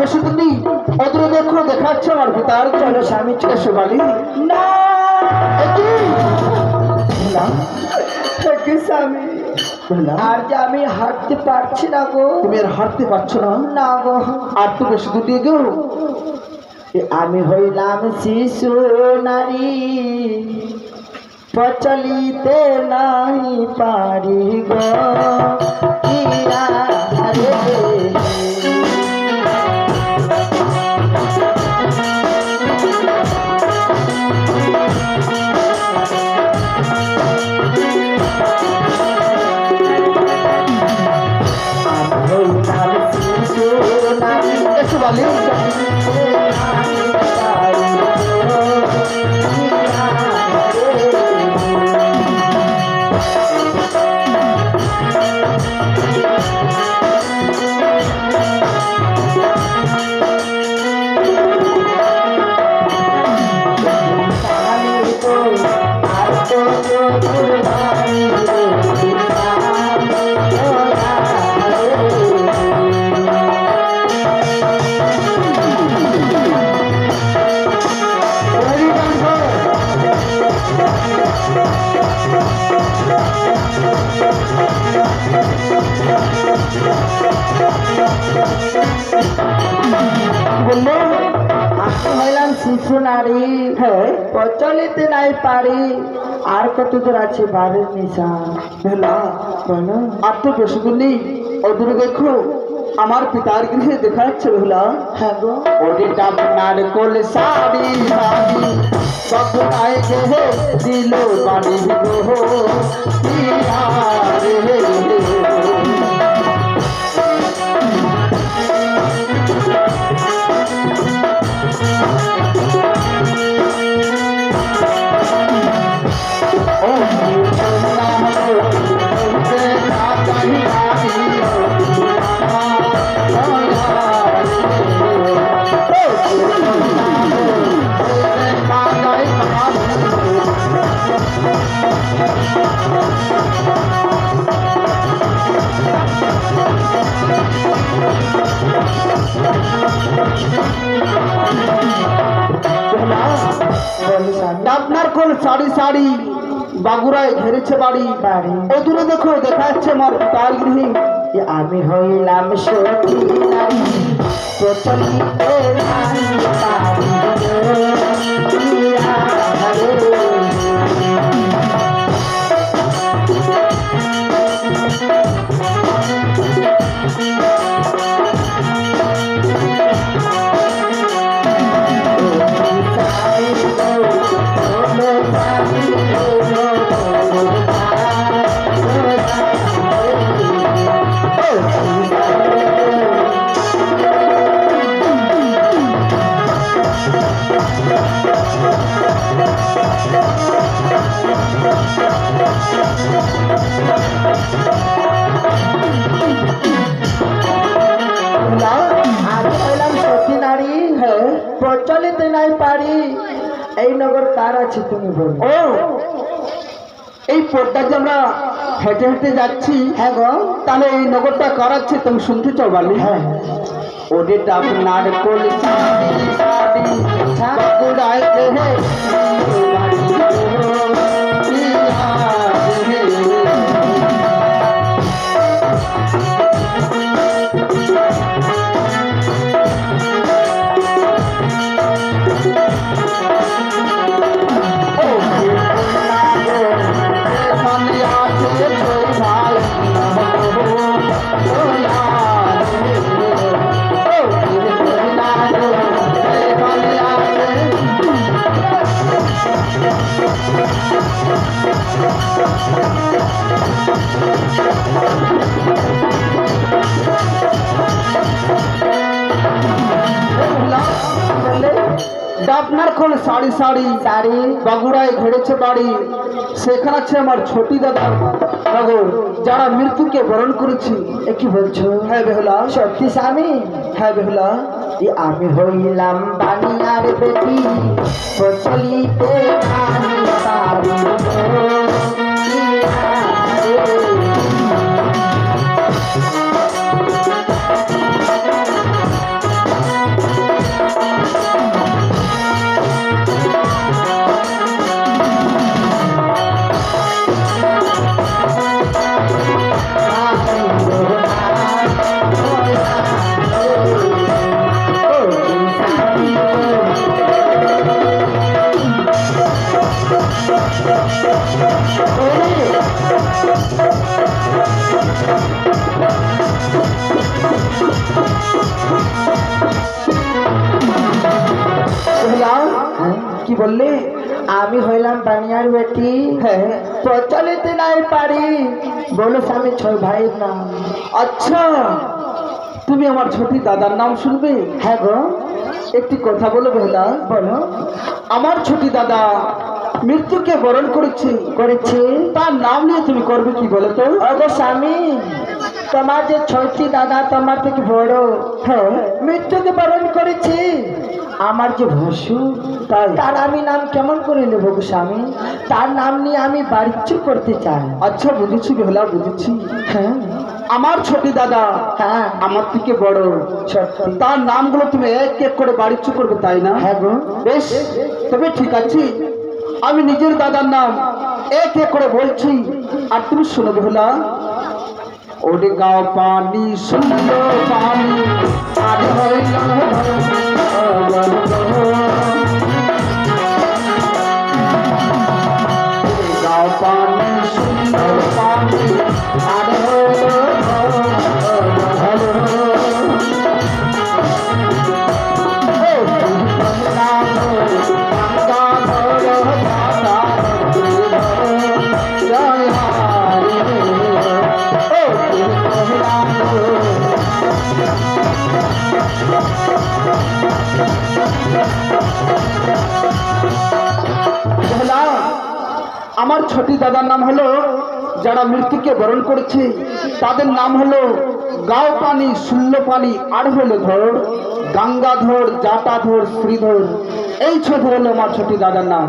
বেশি তুমি ওদের দেখো দেখাচ্ছে আমার পিতার। চলো স্বামী এসো বালি। না না কি স্বামী, না, আর যে আমি হাঁটতে পারছি না গো। তুমি আর হাঁটতে পারছো না? না গো, আর তো বেশি দুটি গো। আমি হইলাম শিশু নারী, প্রচলিতে নাই পারি গো কিয়া রে। এসো বালি। বললো আমি হইলাম শিশু নারী, হ্যাঁ প্রচলিতে নাই পারি। আর কত দূর আছে বাড়ির নিশান। না, বলো আর তো বেশি দূর নেই। ওদের দেখো আমার পিতার গৃহে দেখা যাচ্ছে বেহুলা। হ্যাঁ গো, ওদের আপনার কোল শাড়ি শাড়ি বকনায় গেহে দিল বাড়ি গো পিয়া রে। আপনার কোন শাড়ি শাড়ি বাগুড়ায় ঘেরেছে বাড়ি। ও দূরে দেখো দেখা যাচ্ছে আমার তার গৃহে। আমি হইলাম সতী নারী, প্রচলিতে নাই পারি গো কিয়া রে। আমি হইলাম সতী নারী, প্রচলিতে নাই পারি। এই নগর কার আছে তুমি বলো। ও এই পথটা যে আমরা হেঁটে হেঁটে যাচ্ছি, হ্যাঁ গো, তাহলে এই নগরটা করাচ্ছে তুমি শুনতে চাও বালি। হ্যাঁ ওদের আপনার কোল শাড়ি শাড়ি বাগুড়ায় গেহে বাড়ি গো পিয়া রে। আপনার কোন শাড়ি শাড়ি শাড়ি বাগুড়ায় ঘেড়েছে বাড়ি। সেখানে আছে আমার ছোটি দাদা নগর, যারা মৃত্যুকে বরণ করেছি। এ কি বলছো। হ্যাঁ বেহুলা। সত্যি স্বামী। হ্যাঁ বেহুলা। আমি হইলাম বানিয়ার বেটি, প্রচলিতে নাই পারি গো কিয়া রে। কি বললে? আমি হইলাম বানিয়ার বেটি, হ্যাঁ। প্রচলিত নাই পারি, বলো স্বামী ছয় ভাইয়ের নাম। আচ্ছা, তুমি আমার ছোটি দাদার নাম শুনবে? হ্যাঁ গো, একটি কথা বলো বেহুলা। বলো। আমার ছোটি দাদা মৃত্যুকে বরণ করেছে, তার নাম নিয়ে তুমি করবে কি বলো তো? অগো স্বামী, তোমার যে ছয়টি দাদা তোমার থেকে বড়, হ্যাঁ। মৃত্যুকে বরণ করেছে, আমার যে ভসু, তার আমি নাম কেমন করে নেব গো স্বামী? তার নাম নিয়ে আমি বাড়িচ্ছু করতে চাই। আচ্ছা, বুঝেছি বেহুলা, বুঝেছি। হ্যাঁ, আমার ছোটি দাদা হ্যাঁ, আমার থেকে বড়, সত্যি। তার নামগুলো তুমি এক এক করে বাড়িচ্ছু করবে, তাই না? হ্যাঁ গো। বেশ, তবে ঠিক আছে, আমি নিজের দাদার নাম এক এক করে বলছি, আর তুমি শোনো বেহুলা। ওরে গাও পানি সুন্দর পানি, আর হইল গাও পানি সুন্দর পানি, আর হইল আমার ছোটি দাদার নাম হলো, যারা মৃত্যুকে বরণ করেছে তাদের নাম হলো গাও পানি, শূন্য পানি, আর হলো ধর গঙ্গাধর, জাটাধর, শ্রীধর। এই ছোট হলো আমার ছোটি দাদার নাম।